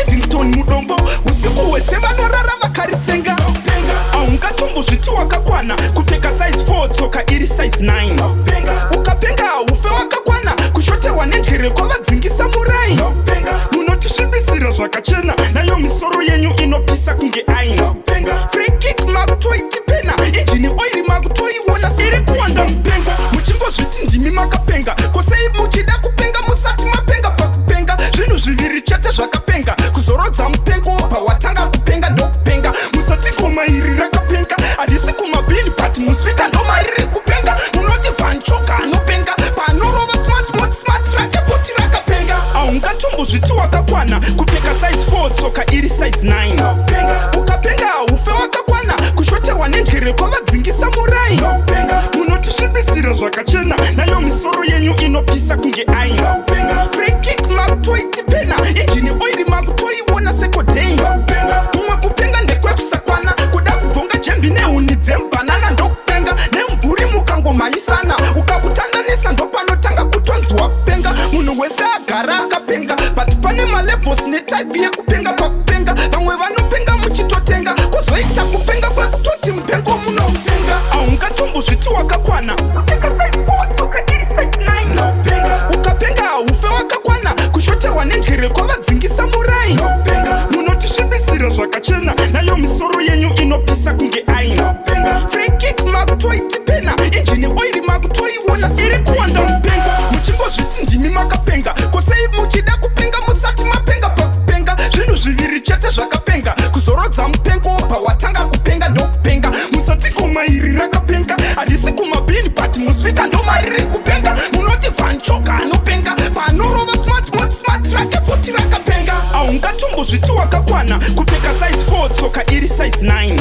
Livingstone mudombo usiku wese vanorara vakarisenga aungatombo zviti wakakwana kupfeka size 4 tsoka iri size 9 ukapenga ufe wakakwana kushoterwa nenjere kwavadzingisa murai munotisvibisira zvakachena nayo misoro yenyu inopisa kunge aina free kick makutoitipena injini oiri makutoiona siri kuwanda mupenga muchingozviti ndimi makapenga kosei muchida kupenga musati mapenga pakupenga zvinhu zviviri chete zvakapenga kuzorodza mupengo pawatanga kupenga ndokupenga musati ngoma iri rakapenga hadisi kumabhini but muspika ndoma riri kupenga munoti vanchoka anopenga panorova smart moti smart rake futi rakapenga aungatombozviti wakakwana kupfeka size 4 tsoka iri size 9 ukapenga ufe wakakwana kushoterwa nenjere kwavadzingisa murai munotisvibisira zvakachena nayo misoro yenyu inopisa kunge aina free kick makutoitipena injini oiri makutoiona sekodhei kumwe kupenga ndekwekusakwani kuda kubvonga jembi nehuni dzembanana ndokupenga nemvuri mukangomhanyisana ukakutandanisa ndopanotanga kutonziwa kupenga munhu wese agara akapenga but pane malevels netaipi yekupenga pakupenga vamwe vanopenga muchitotenga kozoita kupenga kwekutoti mupengo munousenga aungatombozviti wakakwana ukapenga ufe wakakwana kushoterwa nenjere kwavadzingisa murai munotisvibisira zvakachena nayo misoro yenyu inopisa kunge aina free kick makutoitipena injini oiri makutoiona siri kuwanda mupenga muchingozviti ndimi makapenga kosei muchida kupenga musati mapenga pakupenga zvinhu zviviri chete zvakapenga kuzorodza mupengo pawatanga kupenga ndokupenga musati ngoma iri rakapenga hadisi kumabhini but muspika ndoma riri kupenga munoti vanchoka anopenga panorova smart moti smart rake futi rakapenga aungatombozviti wakakwana kupfeka size 4 tsoka iri size 9